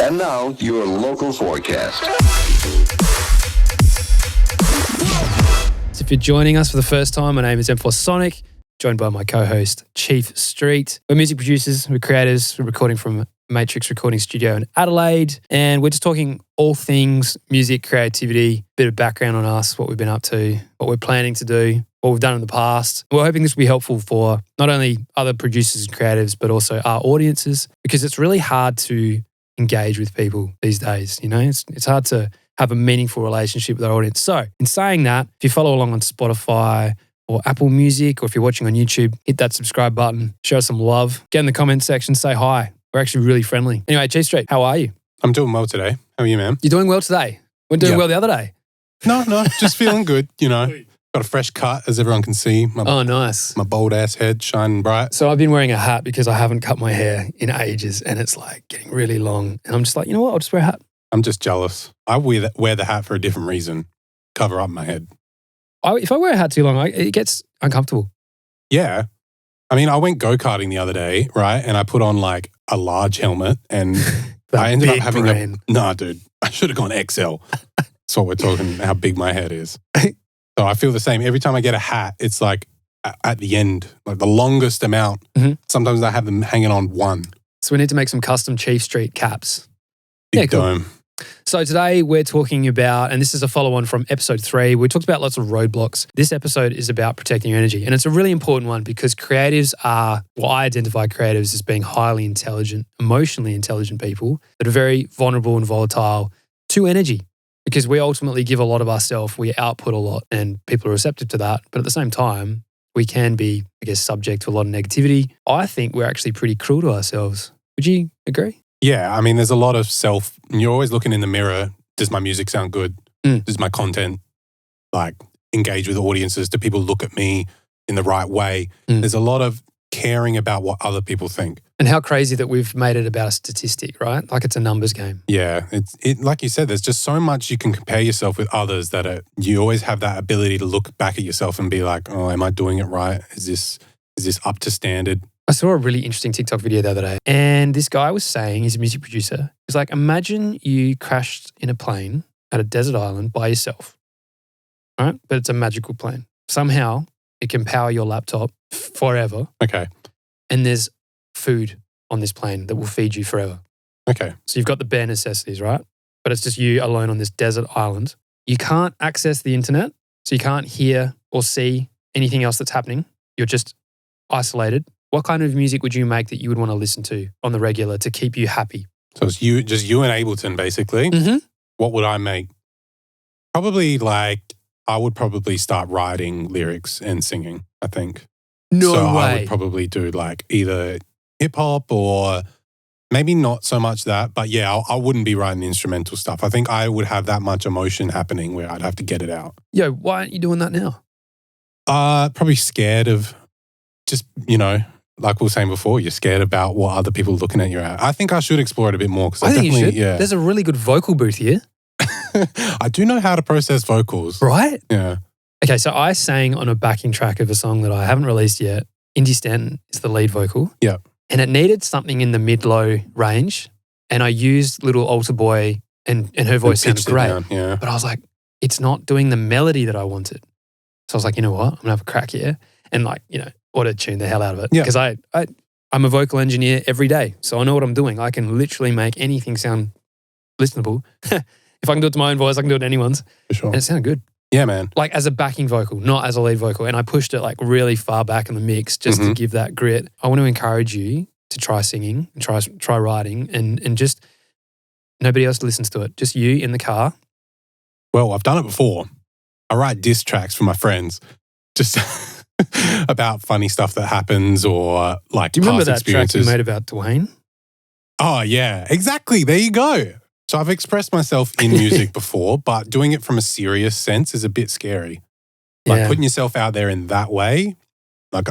And now, your local forecast. So if you're joining us for the first time, my name is M4 Sonic, joined by my co-host, Chief Street. We're music producers, we're creators, we're recording from Matrix Recording Studio in Adelaide, and we're just talking all things music, creativity, bit of background on us, what we've been up to, what we're planning to do, what we've done in the past. We're hoping this will be helpful for not only other producers and creatives, but also our audiences, because it's really hard to engage with people these days. You know, it's hard to have a meaningful relationship with our audience. So in saying that, if you follow along on Spotify or Apple Music, or if you're watching on YouTube, hit that subscribe button, show us some love, get in the comment section, say hi. We're actually really friendly. Anyway, Chief Street, how are you? I'm doing well today. How are you, man? You're doing well today. We're doing well the other day. No, just feeling good, you know. Got a fresh cut, as everyone can see. Nice. My bold ass head shining bright. So I've been wearing a hat because I haven't cut my hair in ages and it's like getting really long. And I'm just like, you know what? I'll just wear a hat. I'm just jealous. I wear the hat for a different reason. Cover up my head. If I wear a hat too long, it gets uncomfortable. Yeah. I mean, I went go-karting the other day, right? And I put on like a large helmet and I ended up having Nah, dude. I should have gone XL. That's what we're talking, how big my head is. So I feel the same. Every time I get a hat, it's like at the end, like the longest amount. Mm-hmm. Sometimes I have them hanging on one. So we need to make some custom Chief Street caps. Big dome. So today we're talking about, and this is a follow-on from episode 3, we talked about lots of roadblocks. This episode is about protecting your energy. And it's a really important one because creatives are, well, I identify creatives as being highly intelligent, emotionally intelligent people that are very vulnerable and volatile to energy. Because we ultimately give a lot of ourselves, we output a lot, and people are receptive to that. But at the same time, we can be, I guess, subject to a lot of negativity. I think we're actually pretty cruel to ourselves. Would you agree? Yeah, I mean, there's a lot of you're always looking in the mirror. Does my music sound good? Does my content like engage with audiences? Do people look at me in the right way? There's a lot of caring about what other people think. And how crazy that we've made it about a statistic, right? Like it's a numbers game. Yeah, it like you said, there's just so much you can compare yourself with others that you always have that ability to look back at yourself and be like, oh, am I doing it right? Is this up to standard? I saw a really interesting TikTok video the other day, and this guy was saying, he's a music producer, he's like, imagine you crashed in a plane at a desert island by yourself, right? But it's a magical plane. Somehow it can power your laptop forever. Okay. And there's food on this plane that will feed you forever. Okay. So you've got the bare necessities, right? But it's just you alone on this desert island. You can't access the internet, so you can't hear or see anything else that's happening. You're just isolated. What kind of music would you make that you would want to listen to on the regular to keep you happy? So it's just you and Ableton, basically. Mm-hmm. What would I make? Probably I would probably start writing lyrics and singing, I think. No way. I would probably do like either hip hop or maybe not so much that, but yeah, I wouldn't be writing instrumental stuff. I think I would have that much emotion happening where I'd have to get it out. Yo, why aren't you doing that now? Probably scared of just, like we were saying before, you're scared about what other people are looking at you at. I think I should explore it a bit more because I think you should. Yeah. There's a really good vocal booth here. I do know how to process vocals. Right? Yeah. Okay, so I sang on a backing track of a song that I haven't released yet. Indy Stanton is the lead vocal. Yeah. And it needed something in the mid-low range. And I used Little Altar Boy and her voice sounded great. Down, yeah. But I was like, it's not doing the melody that I wanted. So I was like, you know what? I'm going to have a crack here. And auto-tune the hell out of it. Yeah. Because I'm a vocal engineer every day. So I know what I'm doing. I can literally make anything sound listenable. If I can do it to my own voice, I can do it to anyone's. For sure. And it sounded good. Yeah, man. Like as a backing vocal, not as a lead vocal. And I pushed it like really far back in the mix just to give that grit. I want to encourage you to try singing, and try writing, and just nobody else listens to it. Just you in the car. Well, I've done it before. I write diss tracks for my friends just about funny stuff that happens or like Do you remember past that track experiences. you made about Dwayne? Oh, yeah. Exactly. There you go. So I've expressed myself in music before, but doing it from a serious sense is a bit scary. Like putting yourself out there in that way. Like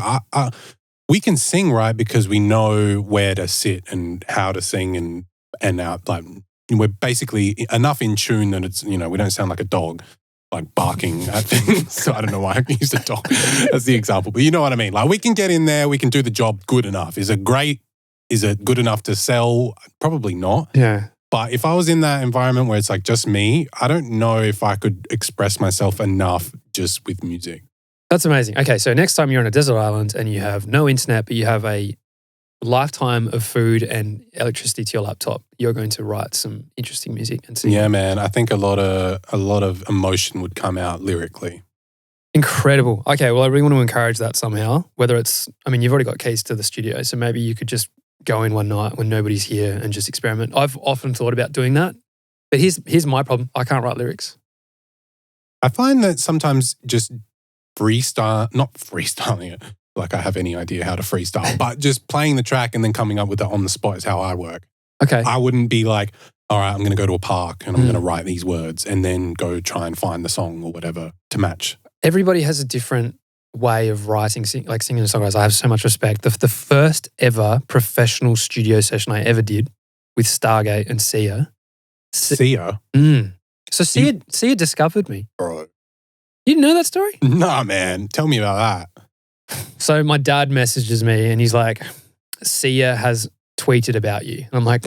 we can sing, right, because we know where to sit and how to sing and out. Like we're basically enough in tune that it's, we don't sound like a dog, like barking at things. So I don't know why I used a dog as the example, but you know what I mean? Like we can get in there, we can do the job good enough. Is it good enough to sell? Probably not. Yeah. But if I was in that environment where it's like just me, I don't know if I could express myself enough just with music. That's amazing. Okay, so next time you're on a desert island and you have no internet, but you have a lifetime of food and electricity to your laptop, you're going to write some interesting music and sing. Yeah, man. I think a lot of emotion would come out lyrically. Incredible. Okay, well, I really want to encourage that somehow. Whether it's, I mean, you've already got keys to the studio, so maybe you could just go in one night when nobody's here and just experiment. I've often thought about doing that, but here's my problem. I can't write lyrics. I find that sometimes just not freestyling it, like I have any idea how to freestyle, but just playing the track and then coming up with it on the spot is how I work. Okay. I wouldn't be like, all right, I'm going to go to a park and I'm going to write these words and then go try and find the song or whatever to match. Everybody has a different way of writing, like singing and songwriters. I have so much respect. The first ever professional studio session I ever did with Stargate and Sia. Sia? So Sia discovered me. Bro. You didn't know that story? Nah, man. Tell me about that. So my dad messages me and he's like, Sia has tweeted about you. And I'm like,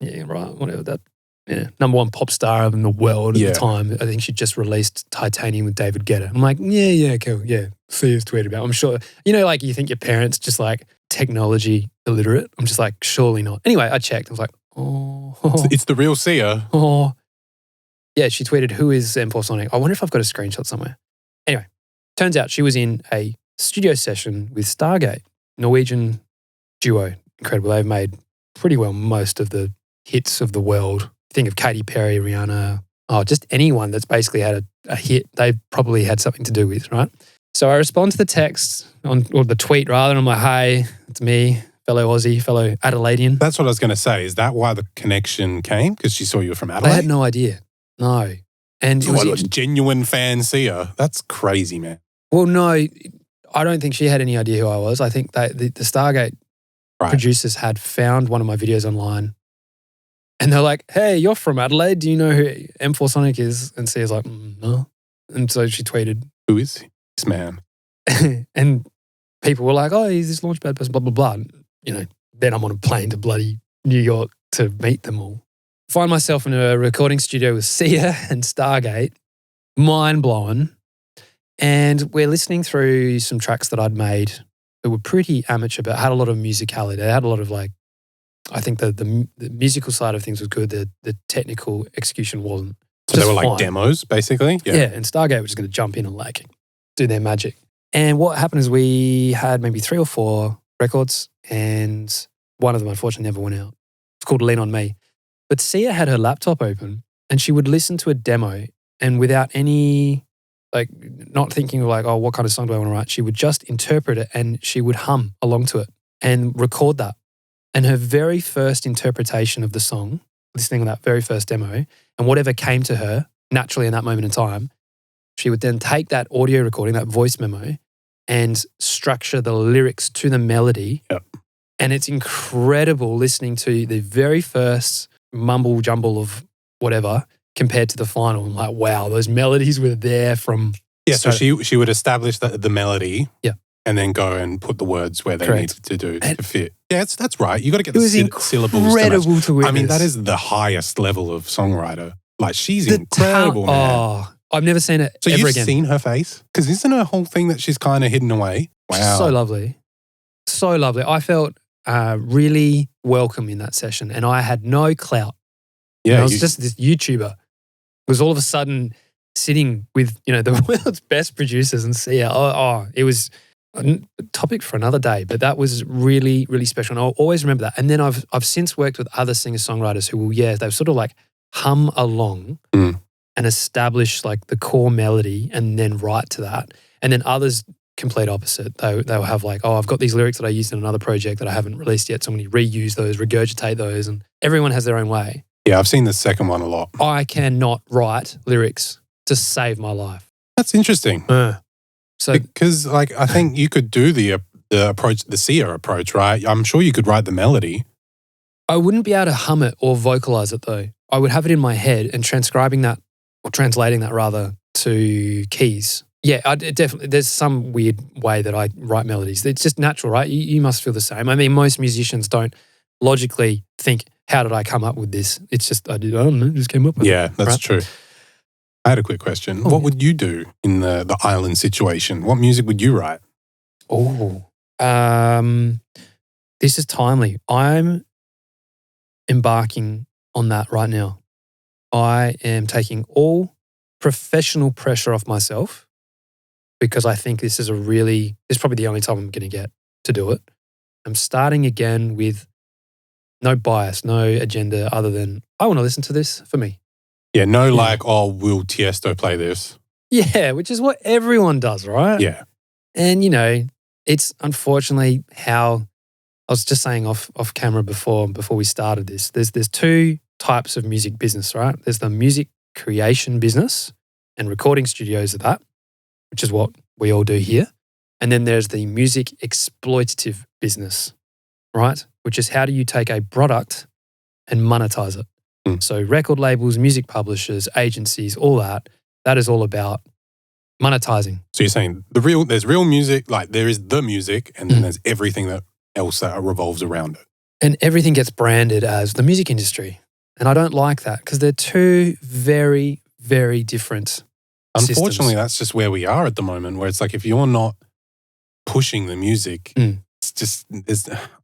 yeah, right, whatever that. Yeah, number one pop star in the world at the time. I think she just released Titanium with David Guetta. I'm like, yeah, cool. Yeah, Sia's tweeted about it. I'm sure. You know, like you think your parents just like technology illiterate. I'm just like, surely not. Anyway, I checked. I was like, oh. It's the real Sia. Oh. Yeah, she tweeted, who is M4 Sonic? I wonder if I've got a screenshot somewhere. Anyway, turns out she was in a studio session with Stargate, Norwegian duo. Incredible. They've made pretty well most of the hits of the world. Think of Katy Perry, Rihanna, just anyone that's basically had a hit, they've probably had something to do with, right? So I respond to the text, or the tweet rather, and I'm like, hey, it's me, fellow Aussie, fellow Adelaidean. That's what I was going to say. Is that why the connection came? Because she saw you were from Adelaide? They had no idea. No. And it was genuine fan Sia. That's crazy, man. Well, no, I don't think she had any idea who I was. I think that the Stargate producers had found one of my videos online. And they're like, hey, you're from Adelaide. Do you know who M4 Sonic is? And Sia's like, no. And so she tweeted, who is this man? And people were like, oh, he's this Launchpad person, blah, blah, blah. And, then I'm on a plane to bloody New York to meet them all. Find myself in a recording studio with Sia and Stargate, mind blown. And we're listening through some tracks that I'd made that were pretty amateur, but had a lot of musicality. They had a lot of like, I think the musical side of things was good. The technical execution wasn't. So they were like demos, basically? Yeah, and Stargate was just going to jump in and like do their magic. And what happened is we had maybe 3 or 4 records and one of them unfortunately never went out. It's called Lean On Me. But Sia had her laptop open and she would listen to a demo and without any, like not thinking of like, oh, what kind of song do I want to write? She would just interpret it and she would hum along to it and record that. And her very first interpretation of the song, listening to that very first demo, and whatever came to her naturally in that moment in time, she would then take that audio recording, that voice memo, and structure the lyrics to the melody. Yep. And it's incredible listening to the very first mumble jumble of whatever compared to the final. I'm like, wow, those melodies were there from... Yeah, so she would establish the melody. Yeah. And then go and put the words where they needed to do to fit. Yeah, that's right. You got to get the syllables. Incredible to witness. I mean, that is the highest level of songwriter. Like, she's incredible, man. Oh, I've never seen it ever again. So you've seen her face? Because isn't her whole thing that she's kind of hidden away? Wow. So lovely. So lovely. I felt really welcome in that session and I had no clout. Yeah. I was just this YouTuber. Was all of a sudden sitting with, the world's best producers and Sia. It was... a topic for another day, but that was really, really special. And I'll always remember that. And then I've since worked with other singer-songwriters who will, they've sort of like hum along and establish like the core melody and then write to that. And then others, complete opposite. They'll have like, I've got these lyrics that I used in another project that I haven't released yet, so I'm going to reuse those, regurgitate those, and everyone has their own way. Yeah, I've seen the second one a lot. I cannot write lyrics to save my life. That's interesting. So, because like I think you could do the approach, the Sia approach, right? I'm sure you could write the melody. I wouldn't be able to hum it or vocalize it though. I would have it in my head and translating that rather to keys. Yeah, definitely. There's some weird way that I write melodies. It's just natural, right? You must feel the same. I mean, most musicians don't logically think, how did I come up with this? It's just, I don't know, just came up with it. Yeah, that's true. I had a quick question. What would you do in the island situation? What music would you write? Oh, this is timely. I'm embarking on that right now. I am taking all professional pressure off myself because I think this is probably the only time I'm going to get to do it. I'm starting again with no bias, no agenda other than I want to listen to this for me. Yeah, will Tiesto play this? Yeah, which is what everyone does, right? Yeah. And, it's unfortunately how I was just saying off camera before we started this. There's two types of music business, right? There's the music creation business and recording studios of that, which is what we all do here. And then there's the music exploitative business, right? Which is how do you take a product and monetize it? So record labels, music publishers, agencies, all that is all about monetizing. So you're saying there's real music, like there is the music, and then there's everything else that revolves around it. And everything gets branded as the music industry. And I don't like that because they're two very, very different Unfortunately, systems. That's just where we are at the moment, where it's like if you're not pushing the music,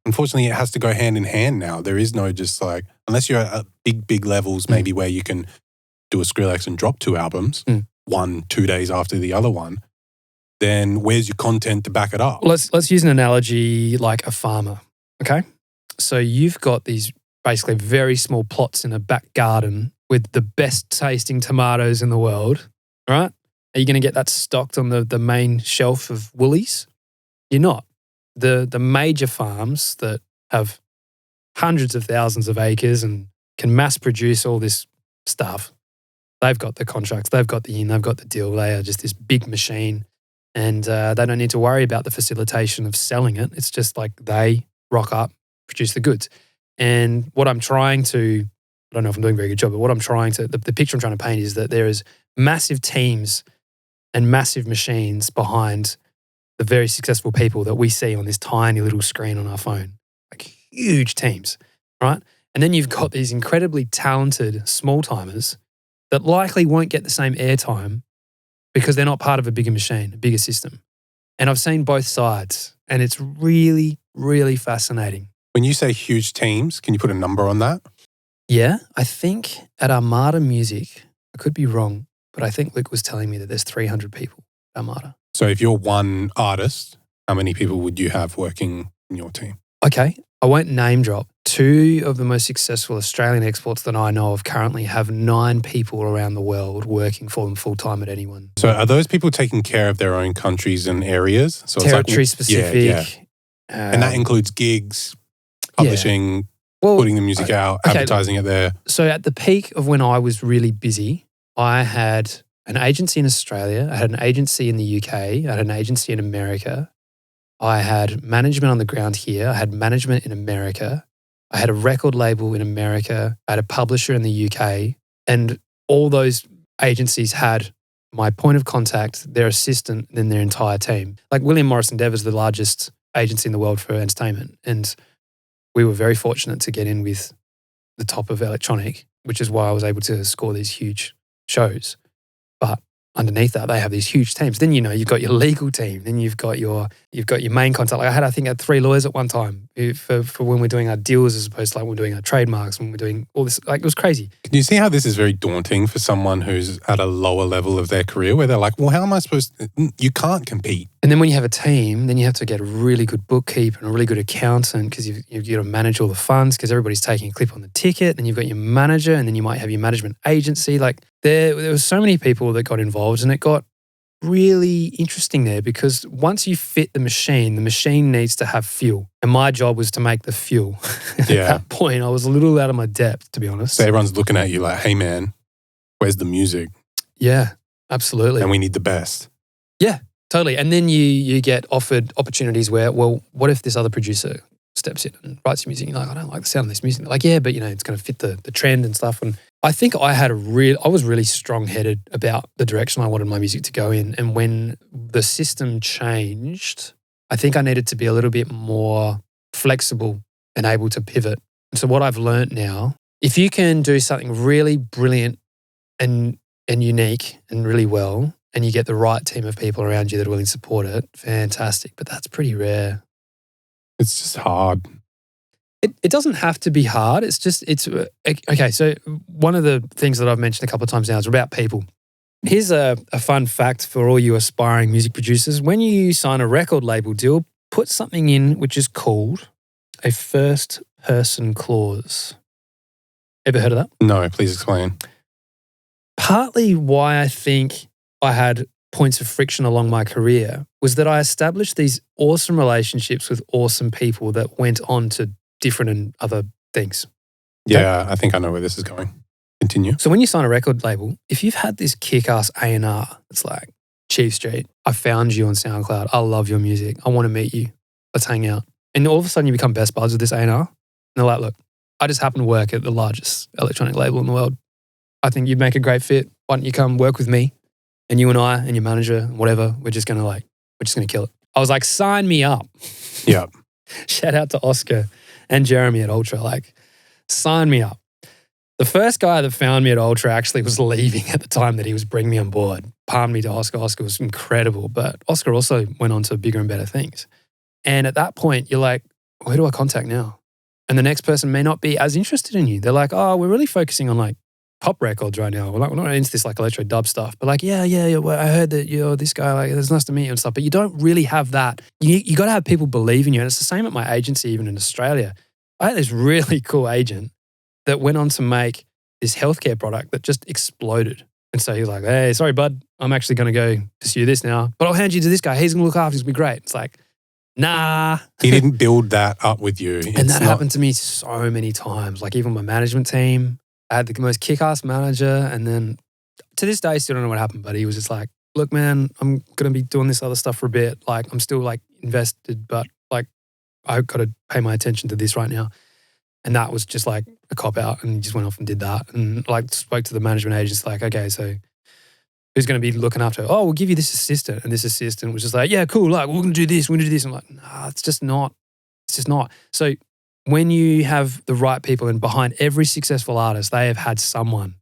unfortunately, it has to go hand in hand now. There is no just like, unless you're at big levels, maybe where you can do a Skrillex and drop 2 albums, 1-2 days after the other one, then where's your content to back it up? Let's use an analogy like a farmer, okay? So you've got these basically very small plots in a back garden with the best tasting tomatoes in the world, right? Are you going to get that stocked on the main shelf of Woolies? You're not. The major farms that have hundreds of thousands of acres and can mass produce all this stuff, they've got the contracts, they've got they've got the deal. They are just this big machine and they don't need to worry about the facilitation of selling it. It's just like they rock up, produce the goods. And what I'm trying to, I don't know if I'm doing a very good job, but what I'm trying to, the picture I'm trying to paint is that there is massive teams and massive machines behind the very successful people that we see on this tiny little screen on our phone, like huge teams, right? And then you've got these incredibly talented small timers that likely won't get the same airtime because they're not part of a bigger machine, a bigger system. And I've seen both sides and it's really, really fascinating. When you say huge teams, can you put a number on that? Yeah, I think at Armada Music, I could be wrong, but I think Luke was telling me that there's 300 people at Armada. So if you're one artist, how many people would you have working in your team? Okay, I won't name drop. 2 of the most successful Australian exports that I know of currently have 9 people around the world working for them full-time at any one. So are those people taking care of their own countries and areas? So territory specific. Yeah. And that includes gigs, publishing, putting the music out, advertising it there. So at the peak of when I was really busy, I had an agency in Australia, I had an agency in the UK, I had an agency in America, I had management on the ground here, I had management in America, I had a record label in America, I had a publisher in the UK, and all those agencies had my point of contact, their assistant, and then their entire team. Like William Morris Endeavour is the largest agency in the world for entertainment, and we were very fortunate to get in with the top of electronic, which is why I was able to score these huge shows. But underneath that, they have these huge teams. Then, you've got your legal team. Then you've got your main contact. Like I think I had 3 lawyers at one time for when we're doing our deals as opposed to like when we're doing our trademarks, when we're doing all this. Like it was crazy. Can you see how this is very daunting for someone who's at a lower level of their career where they're like, well, how am I supposed to, you can't compete. And then when you have a team, then you have to get a really good bookkeeper and a really good accountant because you've got to manage all the funds because everybody's taking a clip on the ticket. Then you've got your manager and then you might have your management agency. Like there was so many people that got involved and it got really interesting there because once you fit the machine needs to have fuel. And my job was to make the fuel. At that point, I was a little out of my depth, to be honest. So everyone's looking at you like, hey man, where's the music? Yeah, absolutely. And we need the best. Yeah. Totally. And then you get offered opportunities where, well, what if this other producer steps in and writes your music? You're like, I don't like the sound of this music. They're like, yeah, but it's going to fit the trend and stuff. And I think I was really strong-headed about the direction I wanted my music to go in. And when the system changed, I think I needed to be a little bit more flexible and able to pivot So what I've learned now, if you can do something really brilliant and unique and really well, and you get the right team of people around you that are willing to support it, fantastic. But that's pretty rare. It's just hard. It doesn't have to be hard. It's okay. So one of the things that I've mentioned a couple of times now is about people. Here's a fun fact for all you aspiring music producers. When you sign a record label deal, put something in which is called a first person clause. Ever heard of that? No, please explain. Partly why I think I had points of friction along my career was that I established these awesome relationships with awesome people that went on to different and other things. Okay? Yeah, I think I know where this is going. Continue. So when you sign a record label, if you've had this kick-ass A&R, it's like, Chief Street, I found you on SoundCloud. I love your music. I want to meet you. Let's hang out. And all of a sudden you become best buds with this A&R. And they're like, look, I just happen to work at the largest electronic label in the world. I think you'd make a great fit. Why don't you come work with me? And you and I and your manager, whatever, we're just going to kill it. I was like, sign me up. Yeah. Shout out to Oscar and Jeremy at Ultra. Like, sign me up. The first guy that found me at Ultra actually was leaving at the time that he was bringing me on board. Palmed me to Oscar. Oscar was incredible. But Oscar also went on to bigger and better things. And at that point, you're like, who do I contact now? And the next person may not be as interested in you. They're like, oh, we're really focusing on like pop records right now. We're not into this like electro dub stuff. But like, yeah, well, I heard that you're this guy. Like, it's nice to meet you and stuff. But you don't really have that. You got to have people believe in you. And it's the same at my agency, even in Australia. I had this really cool agent that went on to make this healthcare product that just exploded. And so he was like, hey, sorry, bud, I'm actually going to go pursue this now. But I'll hand you to this guy. He's going to look after you. It's going to be great. It's like, nah. He didn't build that up with you. And that happened to me so many times. Like even my management team, I had the most kick-ass manager. And then to this day, I still don't know what happened, but he was just like, look, man, I'm going to be doing this other stuff for a bit. Like I'm still like invested, but like I've got to pay my attention to this right now. And that was just like a cop out, and he just went off and did that. And like spoke to the management agents like, okay, so who's going to be looking after? Oh, we'll give you this assistant. And this assistant was just like, yeah, cool. Like we're going to do this. We're going to do this. I'm like, nah, it's just not. It's just not. So when you have the right people, and behind every successful artist, they have had someone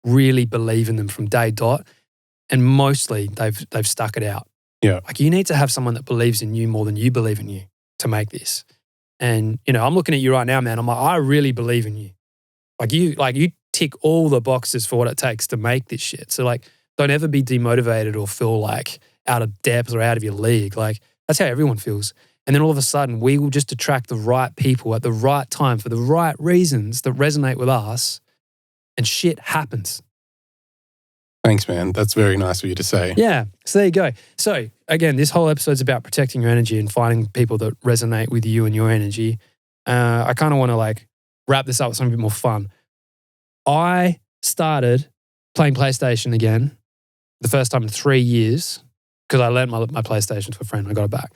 really believe in them from day dot, and mostly they've stuck it out. Yeah. Like you need to have someone that believes in you more than you believe in you to make this. And, you know, I'm looking at you right now, man. I'm like, I really believe in you. Like you tick all the boxes for what it takes to make this shit. So like, don't ever be demotivated or feel like out of depth or out of your league. Like that's how everyone feels. And then all of a sudden we will just attract the right people at the right time for the right reasons that resonate with us, and shit happens. Thanks, man. That's very nice of you to say. Yeah. So there you go. So again, this whole episode's about protecting your energy and finding people that resonate with you and your energy. I kind of want to like wrap this up with something a bit more fun. I started playing PlayStation again the first time in 3 years because I lent my PlayStation to a friend. I got it back.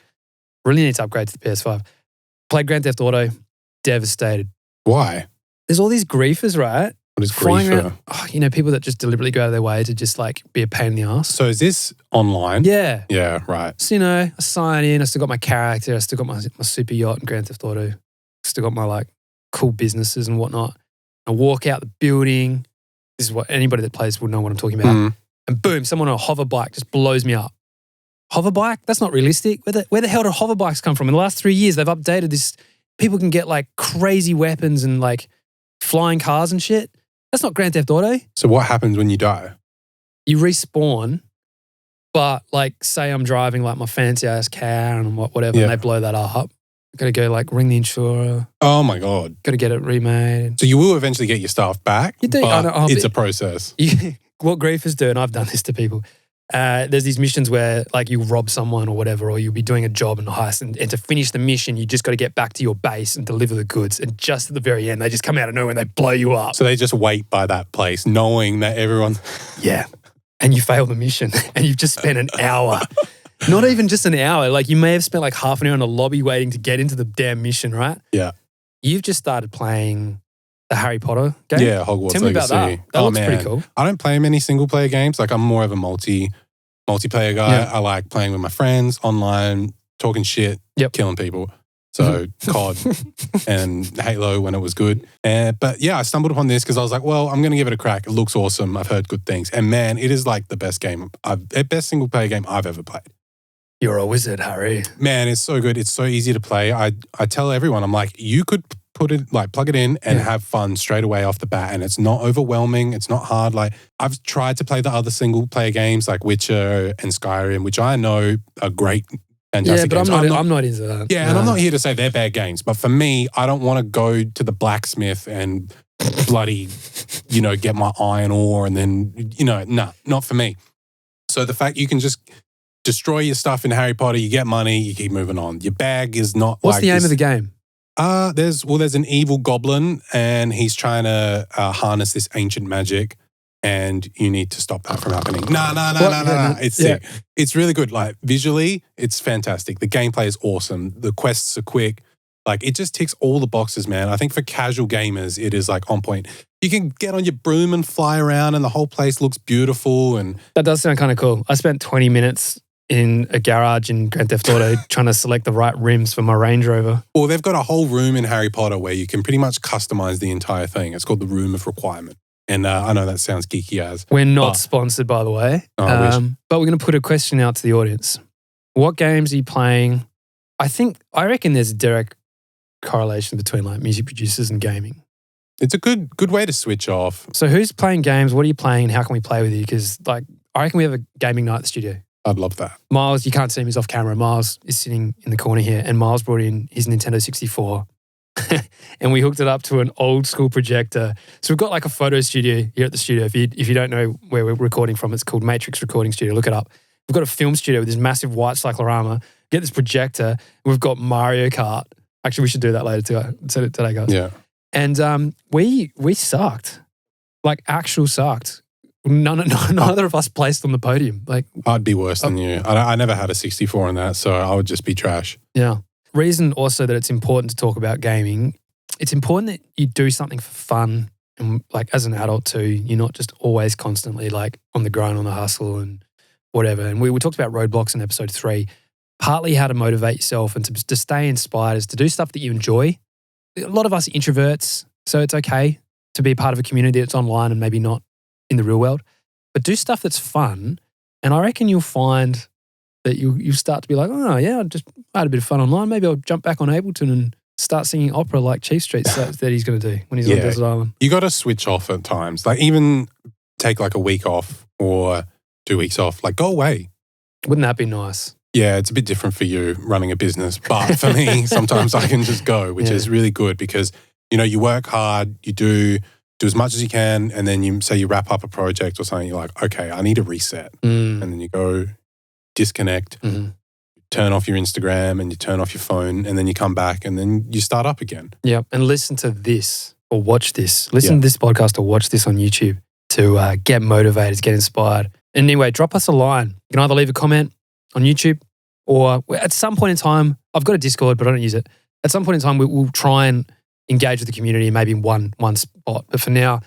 Really need to upgrade to the PS5. Played Grand Theft Auto. Devastated. Why? There's all these griefers, right? What is Flying grief? around, you know, people that just deliberately go out of their way to just like be a pain in the ass. So is this online? Yeah. Yeah, right. So, you know, I sign in, I still got my character, I still got my super yacht and Grand Theft Auto, still got my like cool businesses and whatnot. I walk out the building. This is what anybody that plays will know what I'm talking about. And boom, someone on a hover bike just blows me up. Hover bike? That's not realistic. Where the hell do hover bikes come from? In the last 3 years, they've updated this. People can get like crazy weapons and like flying cars and shit. That's not Grand Theft Auto. So what happens when you die? You respawn, but like say I'm driving like my fancy ass car and whatever, and they blow that up. Got to go like ring the insurer. Oh my God. Got to get it remade. So you will eventually get your stuff back, You do. but it's a process. What griefers do, and I've done this to people, there's these missions where like you rob someone or whatever, or you'll be doing a job in a heist, and to finish the mission, you just got to get back to your base and deliver the goods. And just at the very end, they just come out of nowhere and they blow you up. So they just wait by that place knowing that everyone... Yeah. And you fail the mission and you've just spent an hour. Not even just an hour. Like you may have spent like half an hour in a lobby waiting to get into the damn mission, right? Yeah. You've just started playing the Harry Potter game. Yeah, Hogwarts Tell me Legacy. about that. That looks pretty cool. I don't play many single player games. Like I'm more of a multiplayer guy. Yeah. I like playing with my friends online, talking shit, killing people. So COD and Halo when it was good. But yeah, I stumbled upon this because I was like, well, I'm going to give it a crack. It looks awesome. I've heard good things. And man, it is like the best single player game I've ever played. You're a wizard, Harry. Man, it's so good. It's so easy to play. I tell everyone, I'm like, you could plug it in and have fun straight away off the bat. And it's not overwhelming. It's not hard. Like I've tried to play the other single player games like Witcher and Skyrim, which I know are great, fantastic games. I'm not into that. Yeah, and I'm not here to say they're bad games. But for me, I don't want to go to the blacksmith and bloody, get my iron ore and then, not for me. So the fact you can just destroy your stuff in Harry Potter, you get money, you keep moving on. Your bag is not What's the aim of the game? There's an evil goblin and he's trying to harness this ancient magic and you need to stop that from happening. No. It's sick. It's really good. Like visually, it's fantastic. The gameplay is awesome. The quests are quick. Like it just ticks all the boxes, man. I think for casual gamers, it is like on point. You can get on your broom and fly around and the whole place looks beautiful. And that does sound kind of cool. I spent 20 minutes in a garage in Grand Theft Auto trying to select the right rims for my Range Rover. Well, they've got a whole room in Harry Potter where you can pretty much customize the entire thing. It's called the Room of Requirement. And I know that sounds geeky as. We're not sponsored, by the way. But we're going to put a question out to the audience. What games are you playing? I reckon there's a direct correlation between like music producers and gaming. It's a good way to switch off. So who's playing games? What are you playing? How can we play with you? Because like I reckon we have a gaming night at the studio. I'd love that. Miles, you can't see him, he's off camera. Miles is sitting in the corner here and Miles brought in his Nintendo 64 and we hooked it up to an old school projector. So we've got like a photo studio here at the studio. If you don't know where we're recording from, it's called Matrix Recording Studio. Look it up. We've got a film studio with this massive white cyclorama. Get this projector. And we've got Mario Kart. Actually, we should do that later today, guys. Yeah. And we sucked. Like actual sucked. Neither of us placed on the podium. Like I'd be worse than you. I never had a 64 in that, so I would just be trash. Yeah. Reason also that it's important to talk about gaming, it's important that you do something for fun and like as an adult too, you're not just always constantly like on the grind, on the hustle and whatever. And we talked about roadblocks in episode 3. Partly how to motivate yourself and to stay inspired is to do stuff that you enjoy. A lot of us are introverts, so it's okay to be part of a community that's online and maybe not in the real world, but do stuff that's fun. And I reckon you'll find that you start to be like, oh yeah, I had a bit of fun online. Maybe I'll jump back on Ableton and start singing opera like Chief Street that he's going to do when he's on Desert Island. You got to switch off at times. Like even take like a week off or 2 weeks off. Like go away. Wouldn't that be nice? Yeah, it's a bit different for you running a business, but for me, sometimes I can just go, which is really good because you work hard, you do as much as you can, and then you wrap up a project or something, you're like, okay, I need a reset. And then you go disconnect, turn off your Instagram and you turn off your phone, and then you come back and then you start up again. Yeah, and listen to this or watch this. Listen to this podcast or watch this on YouTube to get motivated, get inspired. And anyway, drop us a line. You can either leave a comment on YouTube or at some point in time, I've got a Discord, but I don't use it. At some point in time, we'll try and engage with the community maybe in one spot. But for now,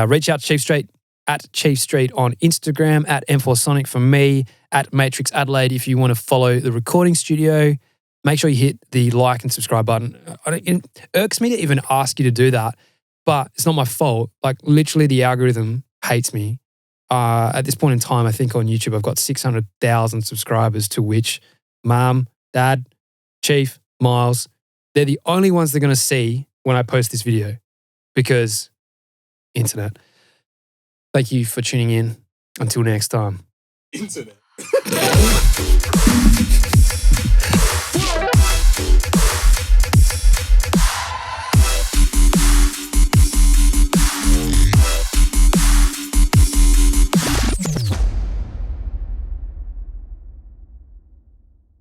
reach out to Chief Street, at Chief Street on Instagram, at M4 Sonic for me, at Matrix Adelaide if you want to follow the recording studio. Make sure you hit the like and subscribe button. It irks me to even ask you to do that, but it's not my fault. Like literally the algorithm hates me. At this point in time, I think on YouTube, I've got 600,000 subscribers, to which Mom, Dad, Chief, Miles, they're the only ones they're going to see when I post this video because internet. Thank you for tuning in. Until next time. Internet.